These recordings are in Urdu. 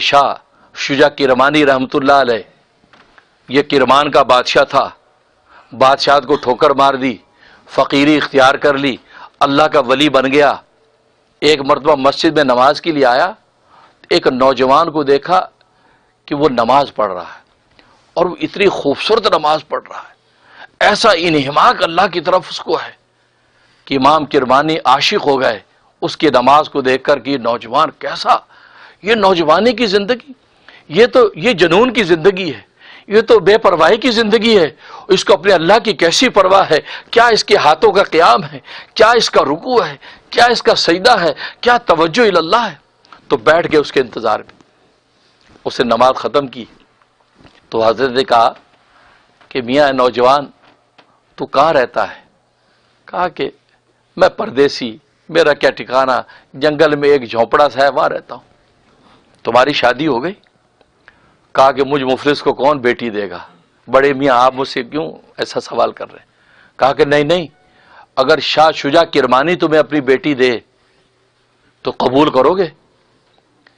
شاہ شجاع کرمانی رحمۃ اللہ علیہ، یہ کرمان کا بادشاہ تھا، بادشاہت کو ٹھوکر مار دی، فقیری اختیار کر لی، اللہ کا ولی بن گیا۔ ایک مرتبہ مسجد میں نماز کے لیے آیا، ایک نوجوان کو دیکھا کہ وہ نماز پڑھ رہا ہے اور وہ اتنی خوبصورت نماز پڑھ رہا ہے، ایسا انہماک اللہ کی طرف اس کو ہے کہ امام کرمانی عاشق ہو گئے اس کی نماز کو دیکھ کر کہ یہ نوجوان کیسا، یہ نوجوانی کی زندگی، یہ جنون کی زندگی ہے، یہ تو بے پرواہی کی زندگی ہے، اس کو اپنے اللہ کی کیسی پرواہ ہے، کیا اس کے ہاتھوں کا قیام ہے، کیا اس کا رکوع ہے، کیا اس کا سجدہ ہے، کیا توجہ اللہ ہے۔ تو بیٹھ کے اس کے انتظار میں اس نے نماز ختم کی تو حضرت نے کہا کہ میاں نوجوان تو کہاں رہتا ہے؟ کہا کہ میں پردیسی، میرا کیا ٹھکانہ، جنگل میں ایک جھونپڑا سا ہے وہاں رہتا ہوں۔ تمہاری شادی ہو گئی؟ کہا کہ مجھ مفلس کو کون بیٹی دے گا؟ بڑے میاں آپ مجھ سے کیوں ایسا سوال کر رہے ہیں؟ کہا کہ نہیں، اگر شاہ شجاع کرمانی تمہیں اپنی بیٹی دے تو قبول کرو گے؟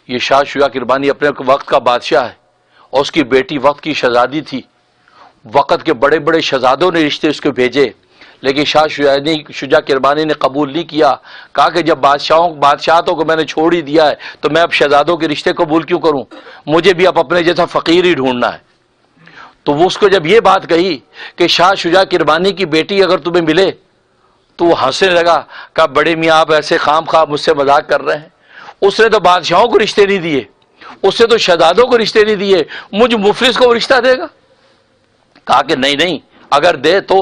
یہ شاہ شجاع کرمانی اپنے وقت کا بادشاہ ہے اور اس کی بیٹی وقت کی شہزادی تھی، وقت کے بڑے بڑے شہزادوں نے رشتے اس کو بھیجے، لیکن شاہ شجاع کرمانی نے قبول نہیں کیا۔ کہا کہ جب بادشاہتوں کو میں نے چھوڑ ہی دیا ہے تو میں اب شہزادوں کے رشتے قبول کیوں کروں؟ مجھے بھی اب اپنے جیسا فقیر ہی ڈھونڈنا ہے۔ تو وہ اس کو جب یہ بات کہی کہ شاہ شجاع کرمانی کی بیٹی اگر تمہیں ملے تو وہ ہنسنے لگا، کہا بڑے میاں آپ ایسے خام خواہ مجھ سے مذاق کر رہے ہیں، اس نے تو بادشاہوں کو رشتے نہیں دیے، اس نے تو شہزادوں کو رشتے نہیں دیے، مجھ مفلس کو رشتہ دے گا؟ کہا کہ نہیں، اگر دے تو۔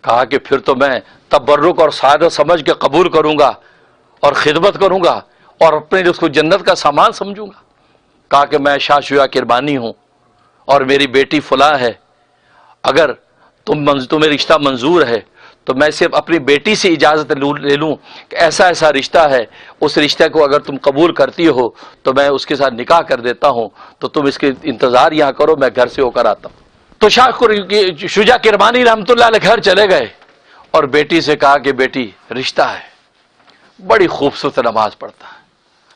کہا کہ پھر تو میں تبرک اور سعادت سمجھ کے قبول کروں گا اور خدمت کروں گا اور اپنے اس کو جنت کا سامان سمجھوں گا۔ کہا کہ میں شاہ شجاع کرمانی ہوں اور میری بیٹی فلاں ہے، اگر تمہیں رشتہ منظور ہے تو میں صرف اپنی بیٹی سے اجازت لے لوں کہ ایسا ایسا رشتہ ہے، اس رشتہ کو اگر تم قبول کرتی ہو تو میں اس کے ساتھ نکاح کر دیتا ہوں، تو تم اس کے انتظار یہاں کرو، میں گھر سے ہو کر آتا ہوں۔ تو شاہ شجاع کرمانی رحمۃ اللہ علیہ گھر چلے گئے اور بیٹی سے کہا کہ بیٹی رشتہ ہے، بڑی خوبصورت نماز پڑھتا ہے،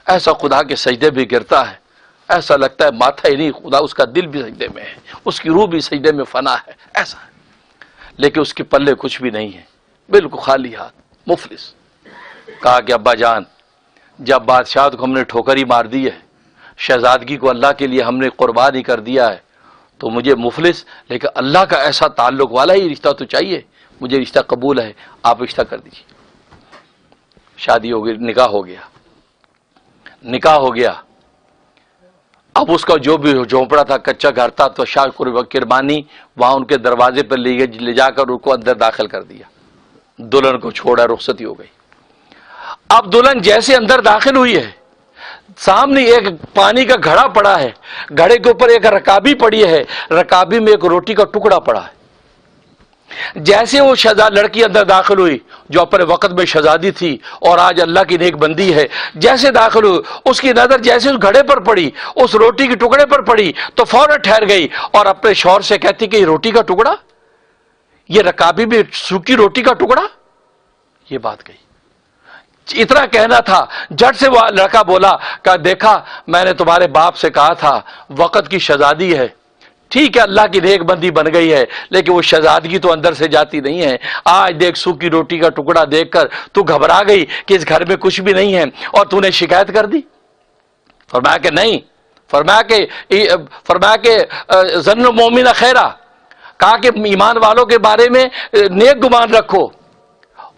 ایسا خدا کے سجدے بھی گرتا ہے، ایسا لگتا ہے ماتھا ہی نہیں خدا، اس کا دل بھی سجدے میں ہے، اس کی روح بھی سجدے میں فنا ہے، ایسا ہے، لیکن اس کے پلے کچھ بھی نہیں ہے، بالکل خالی ہاتھ، مفلس۔ کہا کہ ابا جان جب بادشاہت کو ہم نے ٹھوکر ہی مار دی ہے، شہزادگی کو اللہ کے لیے ہم نے قربان ہی کر دیا ہے، تو مجھے مفلس لیکن اللہ کا ایسا تعلق والا ہی رشتہ تو چاہیے، مجھے رشتہ قبول ہے، آپ رشتہ کر دیجیے۔ شادی ہو گئی، نکاح ہو گیا۔ اب اس کا جو بھی جھونپڑا تھا، کچا گھر تھا، تو شاہ کرمانی وہاں ان کے دروازے پر لے جا کر ان کو اندر داخل کر دیا، دلہن کو چھوڑا، رخصتی ہو گئی۔ اب دلہن جیسے اندر داخل ہوئی ہے، سامنے ایک پانی کا گھڑا پڑا ہے، گھڑے کے اوپر ایک رکابی پڑی ہے، رکابی میں ایک روٹی کا ٹکڑا پڑا ہے۔ جیسے وہ لڑکی اندر داخل ہوئی جو اپنے وقت میں شہزادی تھی اور آج اللہ کی نیک بندی ہے، جیسے داخل ہوئی اس کی نظر جیسے اس گھڑے پر پڑی، اس روٹی کے ٹکڑے پر پڑی تو فوراً ٹھہر گئی اور اپنے شوہر سے کہتی کہ یہ روٹی کا ٹکڑا، یہ رکابی میں سوکھی روٹی کا ٹکڑا، یہ بات کہی۔ اتنا کہنا تھا، جھٹ سے وہ لڑکا بولا کہ دیکھا میں نے تمہارے باپ سے کہا تھا وقت کی شہزادی ہے، ٹھیک ہے اللہ کی نیک بندی بن گئی ہے لیکن وہ شہزادگی تو اندر سے جاتی نہیں ہے، آج دیکھ سوکھی روٹی کا ٹکڑا دیکھ کر تو گھبرا گئی کہ اس گھر میں کچھ بھی نہیں ہے اور تو نے شکایت کر دی۔ فرمایا کہ نہیں، فرمایا کہ ظن المؤمن خیرا، کہا کہ ایمان والوں کے بارے میں نیک گمان رکھو،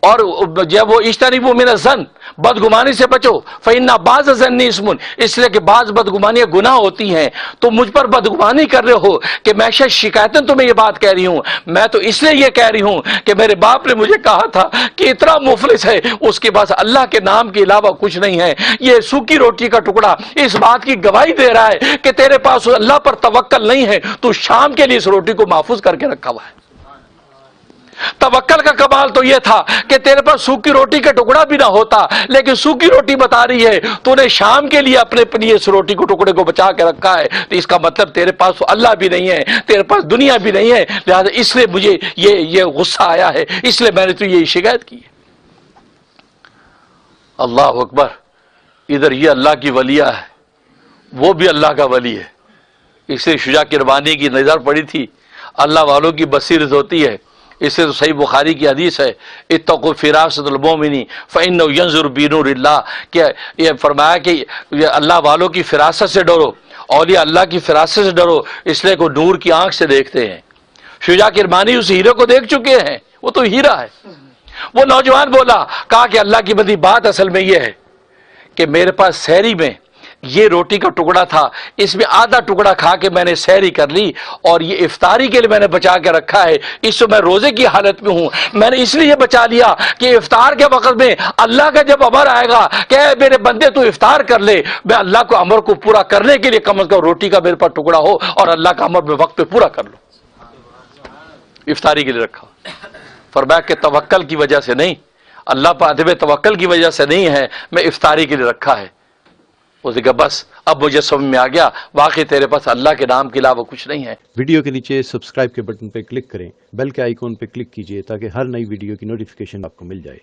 اور جب وہ اجتنبوا من الظن، بدگمانی سے بچو، فإن بعض الظن اسم، اس لیے کہ بعض بدگمانیاں گناہ ہوتی ہیں، تو مجھ پر بدگمانی کر رہے ہو کہ میں شاید شکایتاً تمہیں یہ بات کہہ رہی ہوں، میں تو اس لیے یہ کہہ رہی ہوں کہ میرے باپ نے مجھے کہا تھا کہ اتنا مفلس ہے اس کے پاس اللہ کے نام کے علاوہ کچھ نہیں ہے، یہ سوکھی روٹی کا ٹکڑا اس بات کی گواہی دے رہا ہے کہ تیرے پاس اللہ پر توکل نہیں ہے، تو شام کے لیے اس روٹی کو محفوظ کر کے رکھا ہوا ہے۔ توکل کا کمال تو یہ تھا کہ تیرے پاس سوکھی روٹی کا ٹکڑا بھی نہ ہوتا، لیکن سوکھی روٹی بتا رہی ہے تو نے شام کے لیے اپنے لیے اس روٹی کو ٹکڑے کو بچا کے رکھا ہے، تو اس کا مطلب تیرے پاس اللہ بھی نہیں ہے، تیرے پاس دنیا بھی نہیں ہے، لہذا اس لیے مجھے یہ غصہ آیا ہے، اس لیے میں نے تو یہ شکایت کی ہے۔ اللہ اکبر، ادھر یہ اللہ کی ولیہ ہے وہ بھی اللہ کا ولی ہے. اس لیے شجاع کرمانی کی نظر پڑی تھی اللہ والوں کی بصیرت ہوتی ہے. اس سے تو صحیح بخاری کی حدیث ہے اتقوا فراست المؤمن فانه ينظر بنور اللہ، کہ یہ فرمایا کہ یہ اللہ والوں کی فراست سے ڈرو، اولیاء اللہ کی فراست سے ڈرو، اس لیے کو نور کی آنکھ سے دیکھتے ہیں. شجاع کرمانی اس ہیرے کو دیکھ چکے ہیں، وہ تو ہیرا ہے. وہ نوجوان بولا، کہا کہ اللہ کی بندی بات اصل میں یہ ہے کہ میرے پاس سحری میں یہ روٹی کا ٹکڑا تھا، اس میں آدھا ٹکڑا کھا کے میں نے سحری کر لی، اور یہ افطاری کے لیے میں نے بچا کے رکھا ہے، اس سے میں روزے کی حالت میں ہوں. میں نے اس لیے بچا لیا کہ افطار کے وقت میں اللہ کا جب امر آئے گا کہ اے میرے بندے تو افطار کر لے، میں اللہ کو امر کو پورا کرنے کے لیے کم از کم روٹی کا میرے پاس ٹکڑا ہو اور اللہ کا امر میں وقت پہ پورا کر لوں. افطاری کے لیے رکھا. فرمایا کہ توکل کی وجہ سے نہیں، اللہ پر عدم توکل کی وجہ سے نہیں ہے، میں افطاری کے لیے رکھا ہے. اس نے کہا بس اب مجھے سمجھ میں آ گیا واقعی تیرے پاس اللہ کے نام کے علاوہ کچھ نہیں ہے. ویڈیو کے نیچے سبسکرائب کے بٹن پہ کلک کریں، بیل کے آئیکن پہ کلک کیجئے تاکہ ہر نئی ویڈیو کی نوٹیفیکیشن آپ کو مل جائے.